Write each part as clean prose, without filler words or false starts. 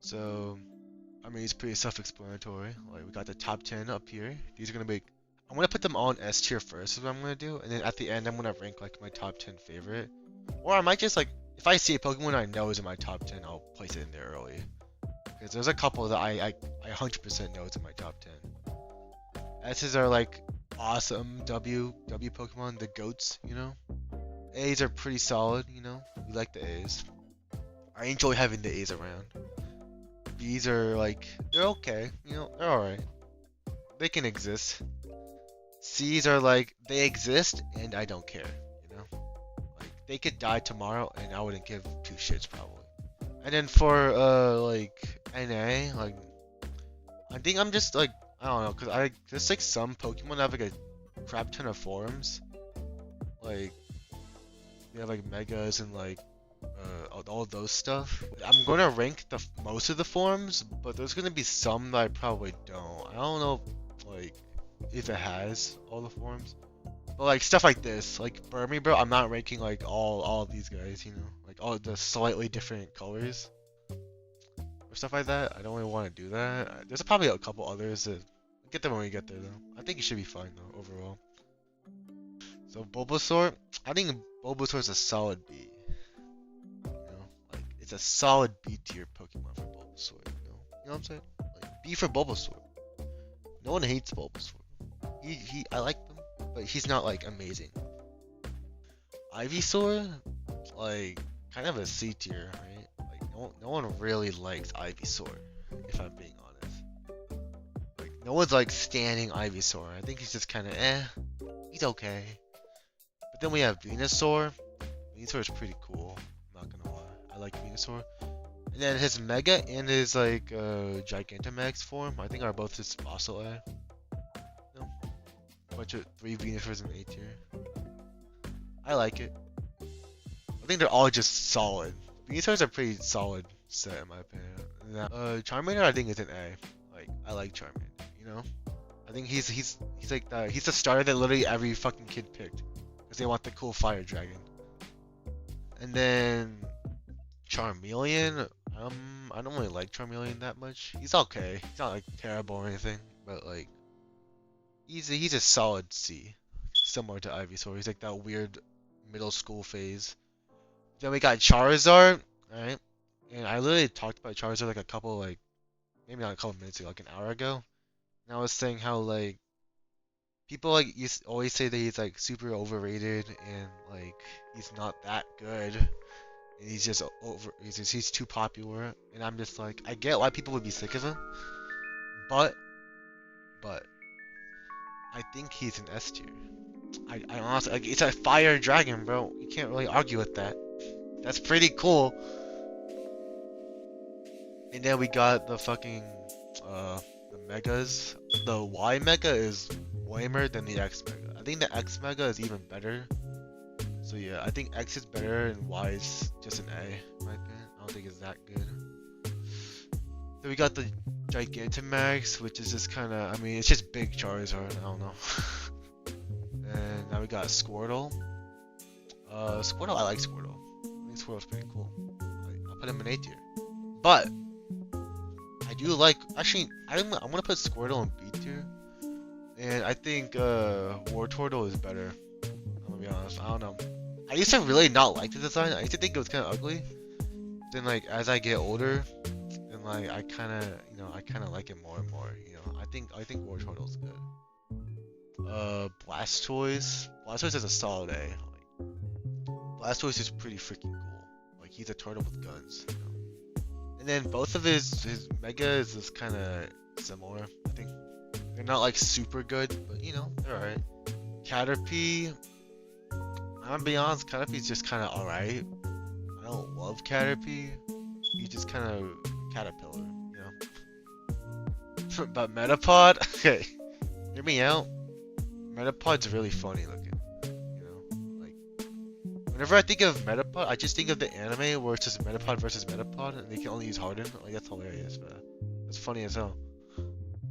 So, I mean, it's pretty self-explanatory. Like, we got the top 10 up here. These are gonna be. I'm gonna put them all in S tier first, is what I'm gonna do, and then at the end, I'm gonna rank like my top 10 favorite. Or I might just like, if I see a Pokemon I know is in my top 10, I'll place it in there early. Because there's a couple that I 100% know is in my top 10. S's are like awesome W Pokemon, the goats, you know. A's are pretty solid, you know. We like the A's. I enjoy having the A's around. B's are like, they're okay, you know, they're alright. They can exist. C's are like, they exist and I don't care, you know? Like, they could die tomorrow and I wouldn't give two shits probably. And then for, like, NA, like, I think I'm just like, I don't know, cause there's like some Pokemon that have like a crap ton of forms. Like, they have like Megas and like, all of those stuff. I'm gonna rank most of the forms, but there's gonna be some that I probably don't. I don't know, like, if it has all the forms. But like stuff like this, like Burmy, bro, I'm not ranking like all of these guys, you know, like all the slightly different colors or stuff like that. I don't really want to do that. There's probably a couple others that get them when we get there though. I think it should be fine though overall. So Bulbasaur, I think Bulbasaur is a solid B. You know, like it's a solid B tier Pokemon for Bulbasaur. You know what I'm saying? Like B for Bulbasaur. No one hates Bulbasaur. I like them, but he's not like amazing. Ivysaur, like kind of a C tier, right? Like no one really likes Ivysaur, if I'm being honest. Like no one's like standing Ivysaur. I think he's just kind of he's okay. But then we have Venusaur. Venusaur is pretty cool. I'm not gonna lie. I like Venusaur. And then his Mega and his like Gigantamax form, I think are both just fossil A. No. Bunch of 3 Venusaurs in A tier. I like it. I think they're all just solid. Venusaurs are pretty solid set in my opinion. And Charmander I think is an A. Like I like Charmander, you know? I think he's like he's the starter that literally every fucking kid picked. Because they want the cool fire dragon. And then Charmeleon, I don't really like Charmeleon that much. He's okay. He's not like terrible or anything, but like he's a solid C, similar to Ivysaur. He's like that weird middle school phase. Then we got Charizard, right? And I literally talked about Charizard like a couple like maybe not a couple minutes ago, like an hour ago. And I was saying how like people like always say that he's like super overrated and like he's not that good. And he's just he's too popular, and I'm just like, I get why people would be sick of him, but I think he's an S tier. I honestly, like, it's a fire dragon, bro. You can't really argue with that. That's pretty cool. And then we got the fucking the megas. The Y mega is way more than the X mega. I think the X mega is even better. So yeah, I think X is better and Y is just an A, in my opinion. I don't think it's that good. Then we got the Gigantamax, which is just kind of, I mean, it's just big Charizard, I don't know. And now we got Squirtle. Squirtle, I like Squirtle. I think Squirtle's pretty cool. I'll put him in A tier. But, I do like, actually, I'm gonna put Squirtle in B tier. And I think Wartortle is better. I'm gonna be honest, I don't know. I used to really not like the design. I used to think it was kind of ugly. Then like as I get older, then like I kind of like it more and more. You know, I think War Turtle's good. Blastoise is a solid A. Like, Blastoise is pretty freaking cool. Like he's a turtle with guns. You know? And then both of his Mega is just kind of similar. I think they're not like super good, but you know they're alright. Caterpie. I'm gonna be honest, Caterpie's just kind of alright. I don't love Caterpie. He's just kind of caterpillar, you know. But Metapod, okay, hear me out. Metapod's really funny looking, you know. Like, whenever I think of Metapod, I just think of the anime where it's just Metapod versus Metapod, and they can only use Harden. Like that's hilarious, but that's funny as hell.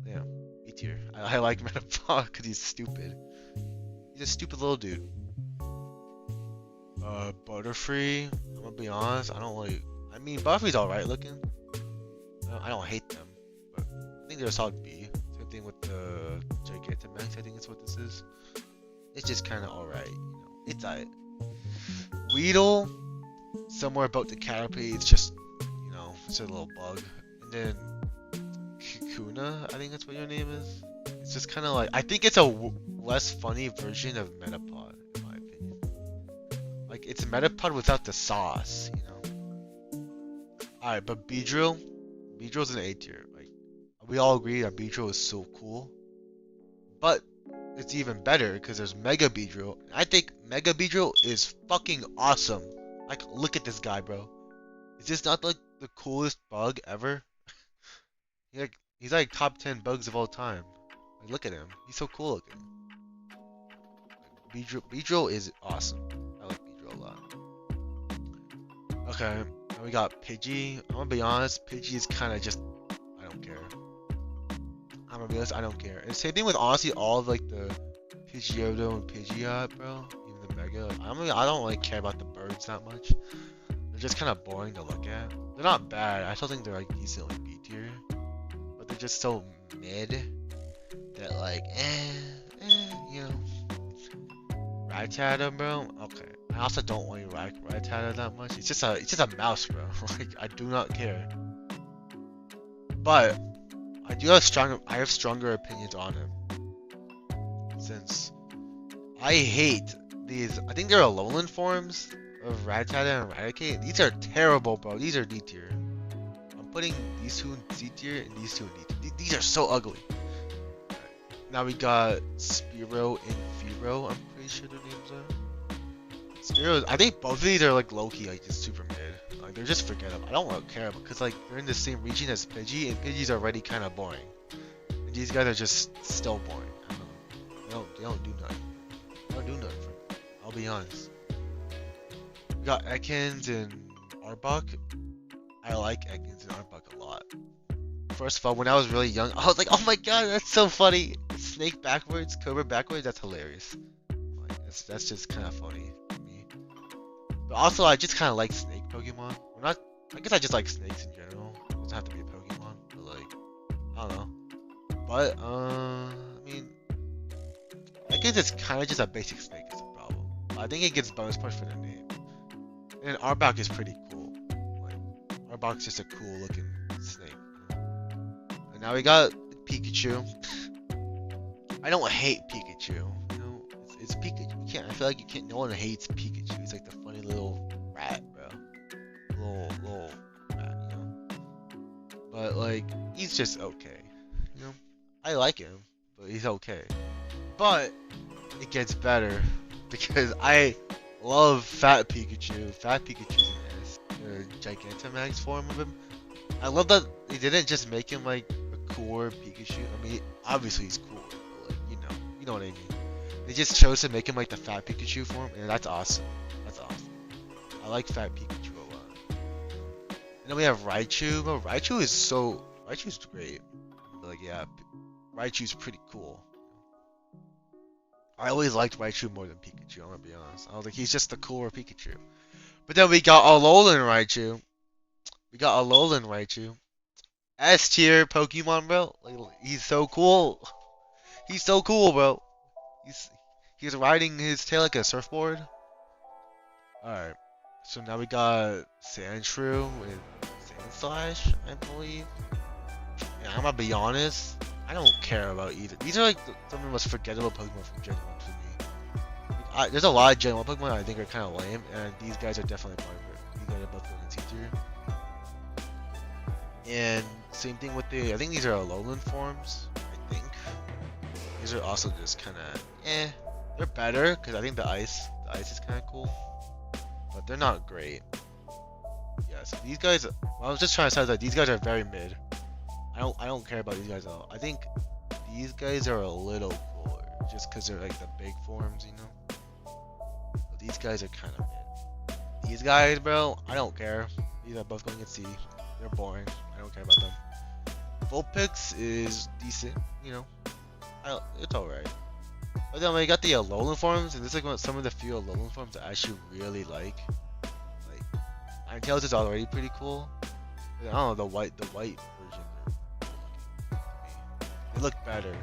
Yeah, B tier. I like Metapod because he's stupid. He's a stupid little dude. Butterfree, I'm gonna be honest, I don't like. I mean, Butterfree's alright looking. I don't hate them, but I think they're a solid B. Same thing with the Gigantamax. I think that's what this is. It's just kind of alright. It's alright. Weedle, somewhere about the Caterpie. It's just it's a little bug. And then Kakuna, I think that's what your name is. It's just kind of like, I think it's a less funny version of Metapod, in my opinion. Like, it's Metapod without the sauce. Alright, but Beedrill's an A tier. Like, we all agree that Beedrill is so cool. But it's even better because there's Mega Beedrill. I think Mega Beedrill is fucking awesome. Like, look at this guy, bro. Is this not like the coolest bug ever? He's like top 10 bugs of all time. Like, look at him. He's so cool looking. Beedrill is awesome. I like Beedrill a lot. Okay, now we got Pidgey. I'm gonna be honest, Pidgey is kind of just, I don't care. I'm gonna be honest, I don't care. And same thing with honestly all of like the Pidgeotto and Pidgeot, bro. Even the Mega. Like, I don't really care about the birds that much. They're just kind of boring to look at. They're not bad. I still think they're like decently B tier, but they're just so mid that like, Rattata, bro. Okay. I also don't really like Rattata that much. It's just a mouse, bro. Like, I do not care. But I have stronger opinions on him. Since I hate these, I think they're Alolan forms of Rattata and Raticate. These are terrible, bro. These are D tier. I'm putting these two in C tier and these two in D tier. These are so ugly. Now we got Spearow and Fearow. I'm pretty sure their names are. Spearow, I think both of these are like low-key, like just super mid. Like they're just forgettable. I don't really care because like they're in the same region as Pidgey, and Pidgey's already kind of boring. And these guys are just still boring. I don't know. They don't do nothing. They don't do nothing for me. I'll be honest. We got Ekans and Arbok. I like Ekans and Arbok a lot. First of all, when I was really young, I was like, oh my god, that's so funny. Snake backwards, Cobra backwards, that's hilarious. Like, that's just kind of funny to me. But also, I just kind of like snake Pokemon. I guess I just like snakes in general. It doesn't have to be a Pokemon, but like, I don't know. But, I mean, I guess it's kind of just a basic snake is the problem. I think it gets bonus points for the name. And Arbok is pretty cool. Like, Arbok's just a cool looking snake. And now we got Pikachu. I don't hate Pikachu. It's Pikachu. I feel like you can't. No one hates Pikachu. He's like the funny little rat, bro. Little rat, But like, he's just okay. I like him, but he's okay. But it gets better because I love Fat Pikachu. Fat Pikachu's an ass. The Gigantamax form of him. I love that they didn't just make him like a cooler Pikachu. I mean, obviously he's cool, but like, you know what I mean. They just chose to make him like the Fat Pikachu form, and that's awesome. That's awesome. I like Fat Pikachu a lot. And then we have Raichu. But Raichu's great. But like, yeah, Raichu's pretty cool. I always liked Raichu more than Pikachu, I'm gonna be honest. I was like, he's just the cooler Pikachu. But then we got Alolan Raichu. S tier Pokemon, bro. Like, he's so cool. He's so cool, bro. He's riding his tail like a surfboard. Alright. So now we got Sandshrew with Sandslash, I believe. Yeah, I'm gonna be honest. I don't care about either. These are like some of the most forgettable Pokemon from Gen 1 for me. Like, there's a lot of Gen 1 Pokemon I think are kind of lame, and these guys are definitely part of it. These guys are both going in C tier. And same thing with I think these are Alolan forms, I think. These are also just kind of, they're better, because I think the ice is kind of cool. But they're not great. Yeah, so these guys, I was just trying to say that these guys are very mid. I don't care about these guys at all. I think these guys are a little cooler, just because they're like the big forms, But these guys are kind of mid. These guys, bro, I don't care. These are both going in C. They're boring. I don't care about them. Vulpix is decent, it's alright. But then we got the Alolan forms, and this is like some of the few Alolan forms I actually really like. Like, Ninetales is already pretty cool. I don't know, the white version They look better.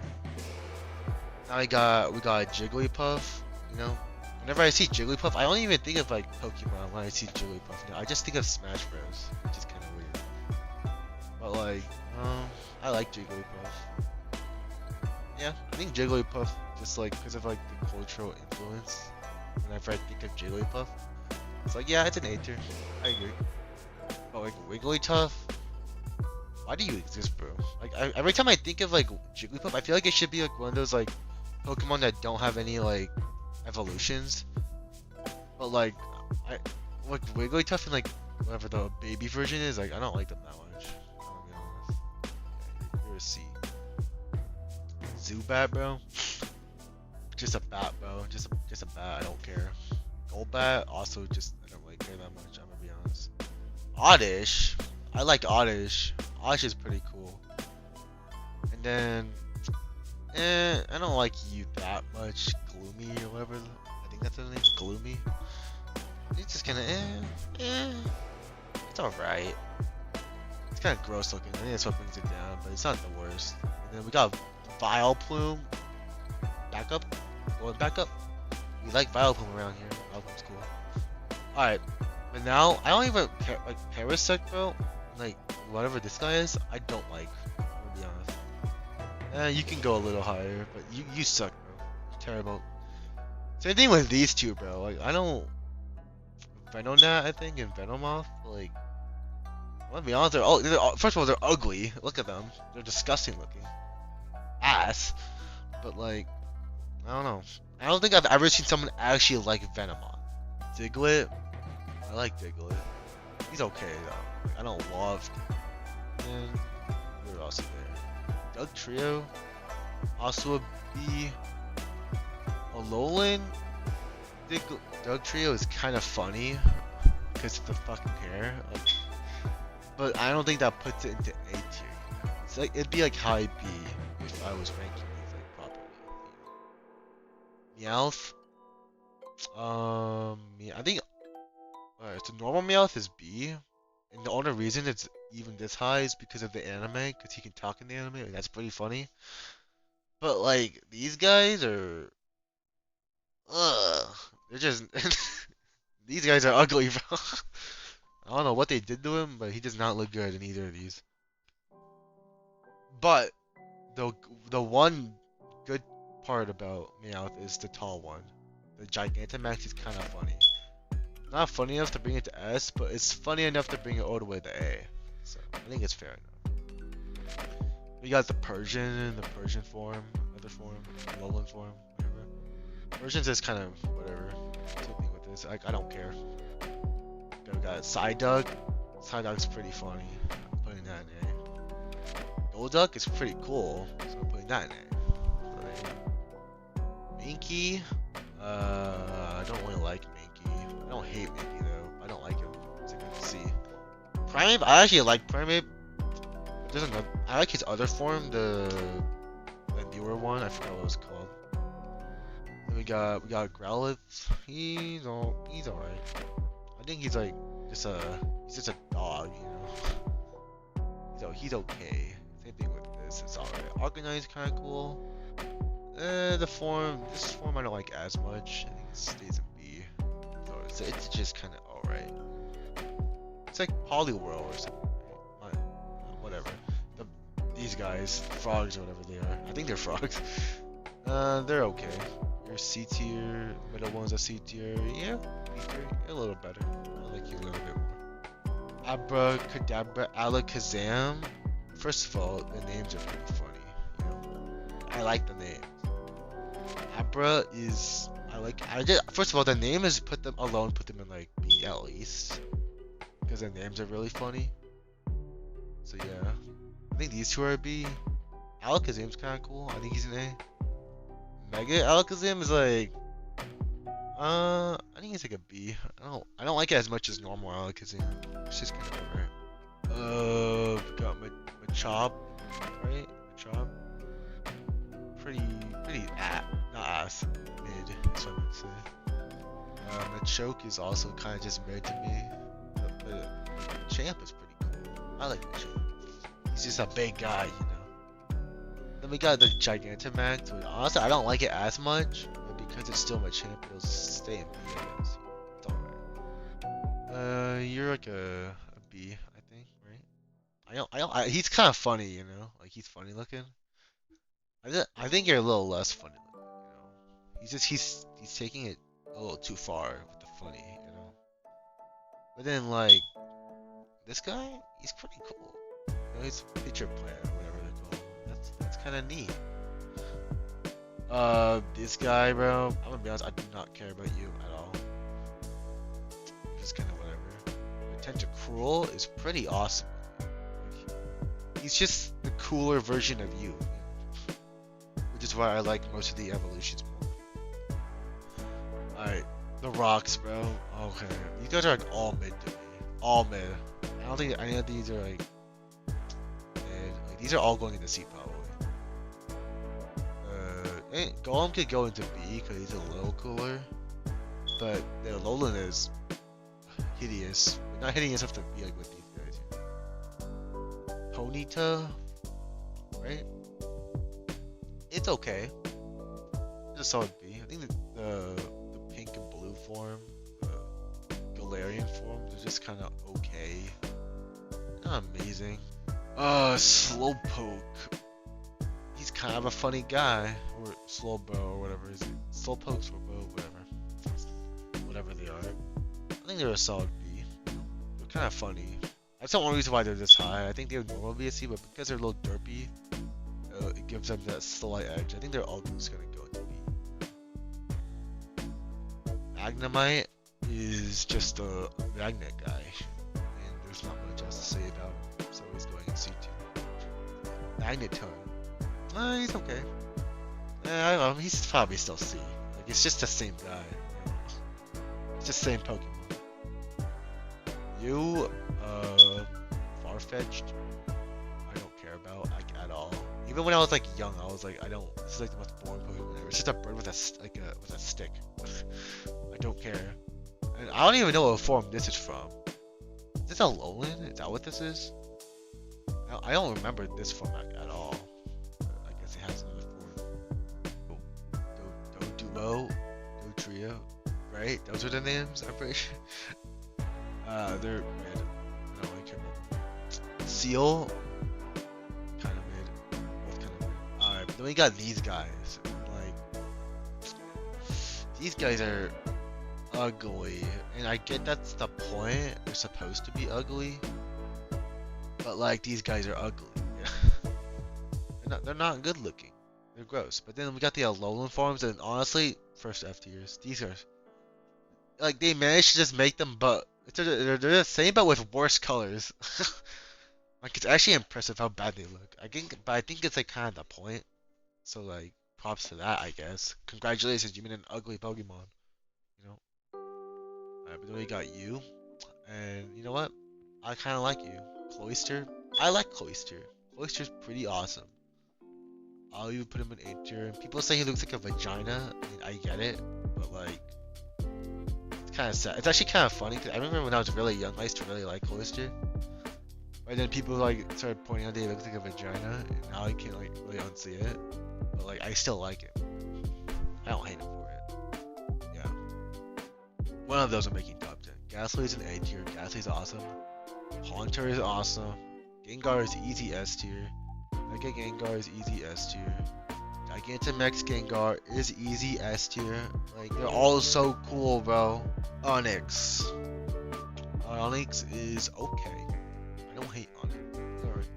Now we got Jigglypuff. You know, whenever I see Jigglypuff, I don't even think of like Pokemon when I see Jigglypuff. You know, I just think of Smash Bros, which is kind of weird. But like, I like Jigglypuff. Yeah, I think Jigglypuff just like because of like the cultural influence. Whenever I think of Jigglypuff, it's like yeah, it's an A tier. I agree. But like Wigglytuff, why do you exist, bro? Like every time I think of like Jigglypuff, I feel like it should be like one of those like Pokemon that don't have any like evolutions. But like I like Wigglytuff and like whatever the baby version is, like I don't like them that much. I'll be honest. Yeah, you're a C. Zubat, bro. Just a bat, bro. Just a bat. I don't care. Golbat, also just I don't really care that much. I'm gonna be honest. Oddish, I like Oddish. Oddish is pretty cool. And then, I don't like you that much. Gloomy or whatever. I think that's his name. Gloomy. It's just kind of It's alright. It's kind of gross looking. I think that's what brings it down, but it's not the worst. And then we got Vileplume. Back up. Going back up. We like Vileplume around here. Vileplume's cool. Alright. But now, I don't even care. Like, Parasect, bro. Like, whatever this guy is, I don't like. I'm gonna be honest. You can go a little higher, but you suck, bro. You're terrible. Same thing with these two, bro. Like, I don't. Venonat, I think, and Venomoth. Like, I'm gonna be honest. First of all, they're ugly. Look at them. They're disgusting looking. Ass. But, like, I don't know. I don't think I've ever seen someone actually like Venomoth. Diglett. I like Diglett. He's okay though. Like, I don't love. And we're also there. Doug Trio. Also a B. Alolan. Doug Trio is kind of funny because of the fucking hair. Like, but I don't think that puts it into A tier. It's like it'd be like high B if I was ranking these like properly. Meowth. Yeah, I think. So normal Meowth is B, and the only reason it's even this high is because of the anime, because he can talk in the anime, and that's pretty funny. But like these guys are, they're just these guys are ugly, bro. I don't know what they did to him, but he does not look good in either of these. But the one good part about Meowth is the tall one. The Gigantamax is kind of funny. Not funny enough to bring it to S, but it's funny enough to bring it all the way to A. So I think it's fair enough. We got the Persian form, other form, Alolan form, whatever. Persian's just kind of whatever. Same thing with this. I don't care. Then we got Psyduck. Psyduck's pretty funny. I'm putting that in A. Golduck is pretty cool, so I'm putting that in A. Right. Minky. I don't really like Minky. I don't hate Minky though. I don't like him. It's a good C. Primeape, I actually like Primeape. There's another. I like his other form, the newer one. I forgot what it was called. Then we got Growlithe. He's alright. I think he's like just a dog, you know. So he's okay. Same thing with this. It's alright. Arcanine's kind of cool. This form I don't like as much. I think it stays in B. So it's just kind of alright. It's like Poliwhirl or something. Right? Whatever. These guys, frogs or whatever they are. I think they're frogs. They're okay. Your C tier, middle one's a C tier. Yeah, B tier, a little better. I like you a little bit more. Abracadabra, Alakazam. First of all, the names are pretty funny. You know, I like the names. Abra is first of all the name is put them in like B at least because their names are really funny. So yeah, I think these two are B. Alakazam's kind of cool. I think he's an A. Mega Alakazam is like I think it's like a B. I don't like it as much as normal Alakazam. It's just kind of alright. We got Machop, right? Machop. Pretty not ass, mid, that's what I would say. Machoke is also kind of just mid to me, but Champ is pretty cool. I like Machoke. He's just a big guy, you know. The we got the Gigantamax, which honestly I don't like it as much, but because it's still my champ, it'll stay in B, I guess. It's alright. You're like a B, I think, right? He's kind of funny, you know? Like, he's funny looking. I think you're a little less funny looking, you know? He's taking it a little too far with the funny, you know? But then, like, this guy, he's pretty cool. You know, he's a pitcher player, or whatever they call him. That's kind of neat. This guy, bro, I'm gonna be honest, I do not care about you at all. Just kind of whatever. Attention Cruel is pretty awesome. He's just the cooler version of you, which is why I like most of the evolutions more. Alright, the rocks, bro. Okay, these guys are like all mid to me. All mid. I don't think any of these are like mid. Like, these are all going into C probably. Golem could go into B because he's a little cooler, but the Alolan is hideous. But not hideous enough to be like with these guys. Ponyta, right? It's okay. It's a solid B. I think the pink and blue form, the Galarian form, they're just kind of okay. Not amazing. Slowpoke. He's kind of a funny guy, or Slowbo, or whatever. Slowpoke, Slowbo, whatever they are. I think they're a solid B. They're kind of funny. That's the only reason why they're this high. I think they would normally be a C, but because they're a little derpy, it gives them that slight edge. I think they're all just gonna go into B. Magnemite is just a magnet guy, and there's not much else to say about him, so he's going in C2. Magneton. He's okay. I don't know. He's probably still C. Like, it's just the same guy. You know? It's just the same Pokemon. You, Farfetch'd, I don't care about, like, at all. Even when I was, like, young, I was like, this is, like, the most boring Pokemon ever. It's just a bird with a stick. I don't care. And I don't even know what form this is from. Is this a Alolan? Is that what this is? I don't remember this form at all. I guess it has another form. Duo, Trio, right? Those are the names, I'm pretty sure. They're mid. No, I can't remember. Seal, kind of mid. Both kind of mid. Alright, but then we got these guys. Like, these guys are ugly. And I get that's the point. They're supposed to be ugly. But, like, these guys are ugly. They're not good looking. They're gross. But then we got the Alolan forms, and honestly, first F tiers. These are, like, they managed to just make them, but they're the same, but with worse colors. Like, it's actually impressive how bad they look. But I think it's like kind of the point. So, like, props to that, I guess. Congratulations, you made an ugly Pokemon. You know. Alright, but then we got you, and you know what? I kind of like you. Cloyster. I like Cloyster. Cloyster's pretty awesome. I'll even put him in A tier. People say he looks like a vagina. I mean, I get it, but like, it's kind of sad. It's actually kind of funny because I remember when I was really young, I used to really like Cloyster. But then people like started pointing out that he looks like a vagina, and now I can't like really unsee it. But like, I still like it. I don't hate him for it. Yeah. One of those are making top 10. Ghastly's an A tier. Ghastly's awesome. Haunter is awesome. Gengar is easy S tier. Mega Gengar is easy S tier. Gigantamax Gengar is easy S tier. Like, they're all so cool, bro. Onyx. Onyx is okay. I don't hate Onyx. Alright.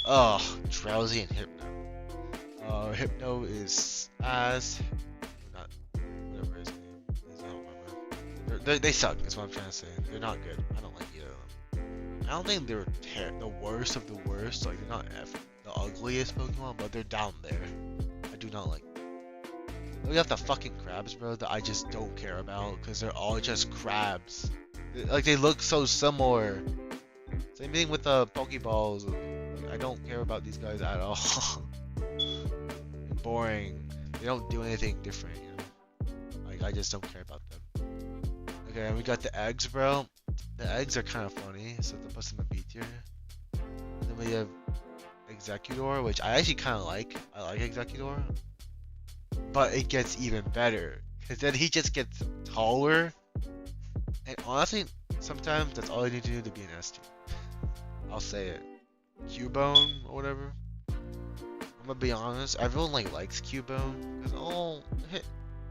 Oh, Drowsy and Hypno. Hypno is ass. Not whatever his name is. I don't remember. They suck. That's what I'm trying to say. They're not good. I don't like either of them. I don't think they're the worst of the worst. Like, they're not the ugliest Pokemon, but they're down there. I do not like them. Then we have the fucking crabs, bro, that I just don't care about because they're all just crabs. Like, they look so similar. Same thing with the Pokeballs. Like, I don't care about these guys at all. Boring. They don't do anything different, you know? Like, I just don't care about them. Okay, and we got the eggs, bro. The eggs are kind of funny, so to put them in B tier. And then we have Executor, which I actually kind of like. I like Executor, but it gets even better because then he just gets taller. And honestly, sometimes that's all you need to do to be an S tier. I'll say it. Cubone or whatever. I'm gonna be honest. Everyone like likes Cubone because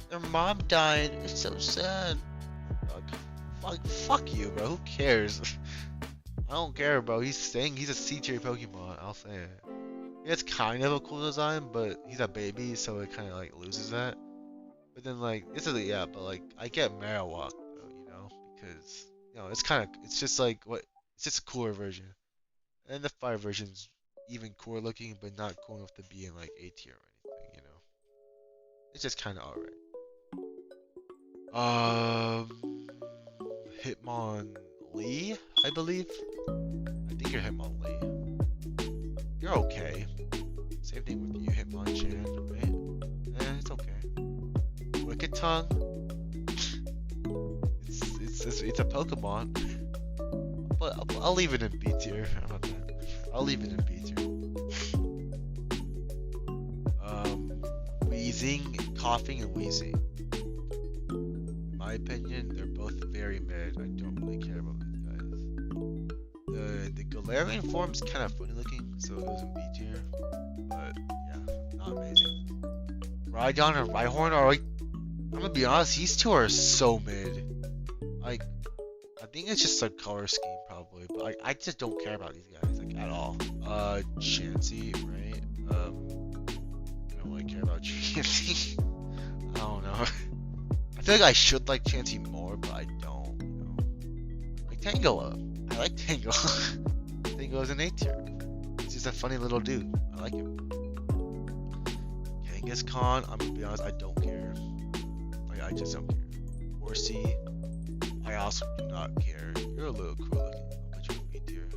their mom died. It's so sad. Fuck you, bro. Who cares? I don't care, bro. He's saying he's a C tier Pokemon. I'll say it. It's kind of a cool design, but he's a baby, so it kind of like loses that. But then like but like I get Marowak though, because it's just like it's just a cooler version. And the fire version's even cooler looking, but not cool enough to be in like A tier or anything. It's just kind of alright. Hitmonlee, I believe. I think you're Hitmonlee. You're okay. Same thing with you, Hitmonchan, right? It's okay. Wicked Tongue. It's a Pokemon. But I'll leave it in B tier. How about that? I'll leave it in B tier. Wheezing, coughing, and wheezing. In my opinion, they're both very mid. I don't really care about these guys. The Galarian form's kind of funny looking, so it goes in B tier. But yeah, not amazing. Rhydon and Rhyhorn are like, I'm gonna be honest, these two are so mid. Like, I think it's just a color scheme probably, but like, I just don't care about these guys like at all. Chansey, right? I don't really care about Chansey. I don't know. I feel like I should like Chansey more, but I don't. Like Tangela. I like Tango. Tango's an A tier. He's just a funny little dude. I like him. Kangaskhan, I'm gonna be honest, I don't care. Like, I just don't care. Horsey, I also do not care. You're a little cool looking. I'll put you in B tier.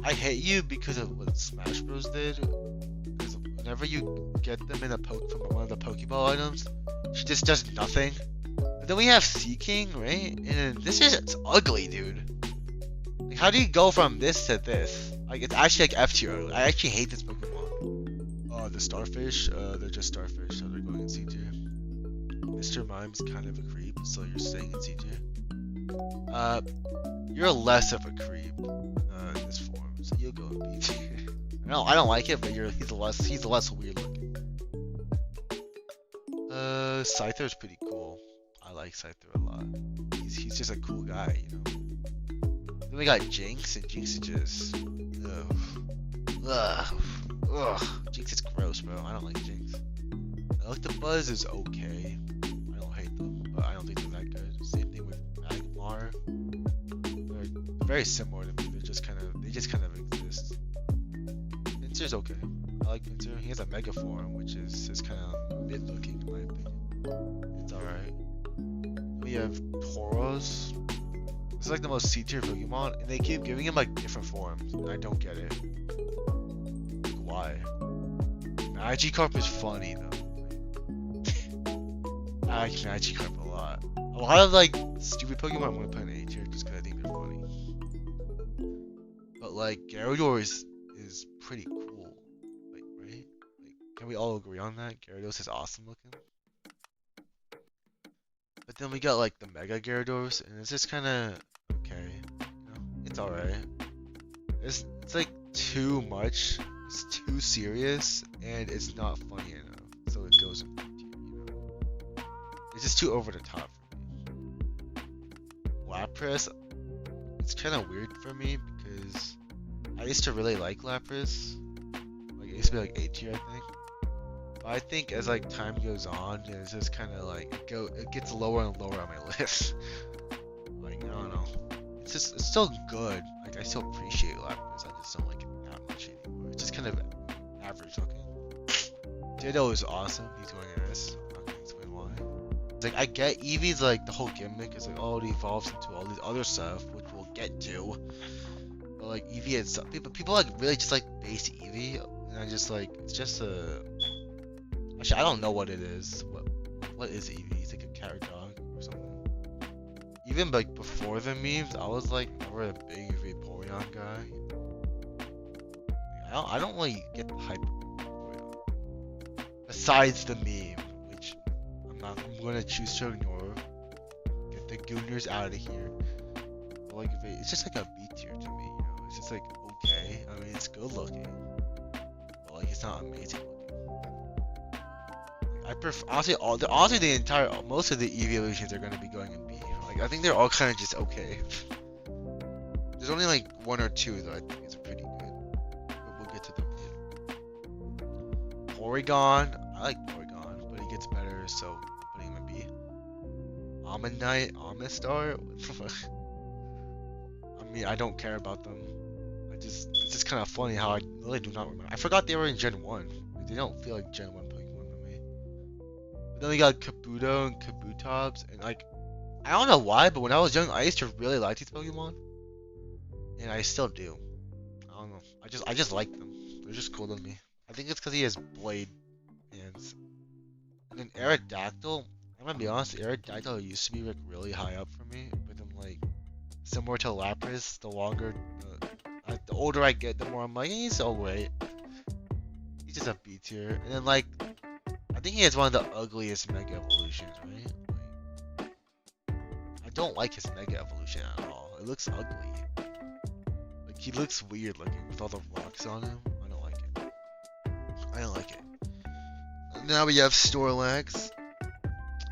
I hate you because of what Smash Bros did. Because whenever you get them in from one of the Pokeball items, she just does nothing. And then we have Seaking, right? And this is it's ugly, dude. Like, how do you go from this to this? Like, it's actually like F tier. I actually hate this Pokemon. The Starfish, they're just Starfish, so they're going in C tier. Mr. Mime's kind of a creep, so you're staying in C tier. You're less of a creep in this form, so you'll go in B tier. I don't like it, but he's less weird looking. Scyther's pretty cool. I like Scyther a lot. He's just a cool guy, Then we got Jinx, and Jinx is just Jinx is gross, bro. I don't like Jinx. Electabuzz is okay. I don't hate them, but I don't think they're that good. Same thing with Magmar. They're very similar to me. They just kind of exist. Pinsir's okay. I like Pinsir. He has a Mega form, which is just kind of mid-looking in my opinion. It's alright. We have Tauros. This is like the most C-tier Pokemon, and they keep giving him like different forms, and I don't get it. Like, why? Magikarp is funny though. I like Magikarp a lot. A lot of like stupid Pokemon I'm gonna put in A tier just because I think they're funny. But like Gyarados is pretty cool. Like, right? Like, can we all agree on that? Gyarados is awesome looking. But then we got like the Mega Gyarados, and it's just kind of okay. It's alright. It's like too much. It's too serious, and it's not funny enough, so it goes in B tier. It's just too over the top for me. Lapras, it's kind of weird for me because I used to really like Lapras. Like, it used to be like A tier, I think. But I think as like time goes on, it's just kind of like it gets lower and lower on my list. Like, I don't know. It's still good. Like, I still appreciate Lapras. I just don't like it that much anymore. It's just kind of average looking. Ditto is awesome. He's going S. I'm not gonna explain why. It's like, I get Eevee's like the whole gimmick is like, oh, it evolves into all these other stuff, which we'll get to. But like Eevee and stuff, people like really just like base Eevee, and I just like it's just a. Actually, I don't know what it is. What is Eevee? It's like a cat or dog or something. Even like before the memes, I was like never a big Vaporeon guy. I don't really get the hype for it. Besides the meme, which I'm gonna choose to ignore. Get the Gooners out of here. But like, if it's just like a B tier to me, you know. It's just like okay. I mean, it's good looking, but like, it's not amazing looking. I prefer honestly the entire most of the evolutions are gonna be going in B. Like, I think they're all kind of just okay. There's only like one or two that I think is pretty good, but we'll get to them later. Porygon, I like Porygon, but he gets better, so putting him in B. Ammonite, Amistar. I mean, I don't care about them. It's just kind of funny how I really do not remember. I forgot they were in Gen 1. Like, they don't feel like Gen 1 Pokemon to me. But then we got Kabuto and Kabutops, and like, I don't know why, but when I was young, I used to really like these Pokemon, and I still do. I don't know. I just like them. They're just cool to me. I think it's because he has blade hands. And then Aerodactyl. I'm gonna be honest, Aerodactyl used to be like really high up for me, but then like similar to Lapras, the older I get, the more I'm like, he's alright. He's just a B tier. And then like, I think he has one of the ugliest Mega Evolutions, right? Like, I don't like his Mega Evolution at all. It looks ugly. Like, he looks weird looking with all the rocks on him. I don't like it. I don't like it. Now we have Snorlax,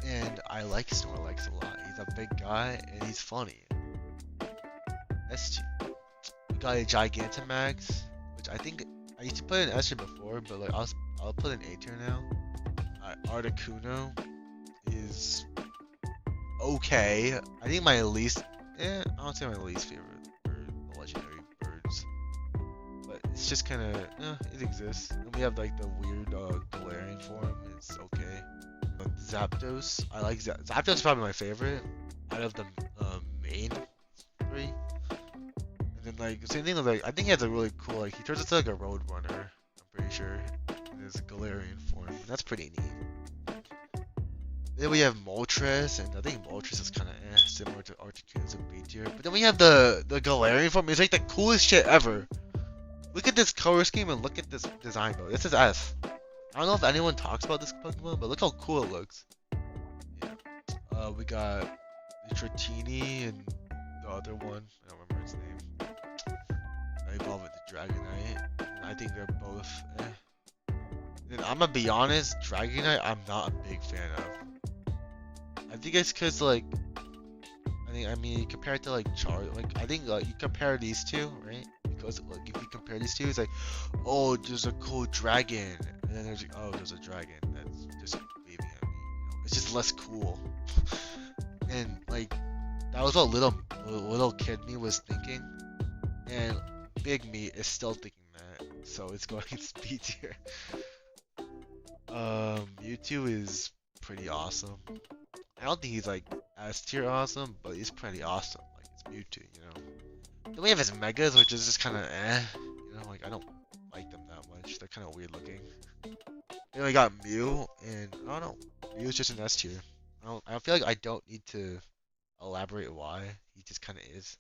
and I like Snorlax a lot. He's a big guy, and he's funny. S tier. We got a Gigantamax, which I think I used to put in S tier before, but like I'll put in A tier now. Articuno is okay. I think my least, I don't say my least favorite bird, the legendary birds, but it's just kind of, it exists. And we have like the weird Galarian form. It's okay. Zapdos, I like Zapdos is probably my favorite out of the main three. And then like same thing with like I think he has a really cool like he turns into like a road runner. I'm pretty sure in his Galarian form. That's pretty neat. Then we have Moltres, and I think Moltres is kind of similar to Articuno's and B tier. But then we have the Galarian form. It's like the coolest shit ever. Look at this color scheme and look at this design though. This is S. I don't know if anyone talks about this Pokemon, but look how cool it looks. Yeah. We got the Dratini and the other one. I don't remember his name. I evolved with the Dragonite. And I think they're both And I'm gonna be honest, Dragonite I'm not a big fan of. I think it's cause like I mean compared to like I think like you compare these two, right? Because like if you compare these two, it's like, oh, there's a cool dragon, and then there's like, oh, there's a dragon that's just waving at me. You know? It's just less cool. And like that was what little kid me was thinking, and big me is still thinking that. So it's going B tier. Mewtwo is pretty awesome. I don't think he's like S tier awesome, but he's pretty awesome. Like it's Mewtwo, you know. Then we have his Megas, which is just kind of you know, like I don't like them that much. They're kind of weird looking. Then we got Mew, and I don't know, Mew's just an S tier. I feel like I don't need to elaborate why. He just kind of is.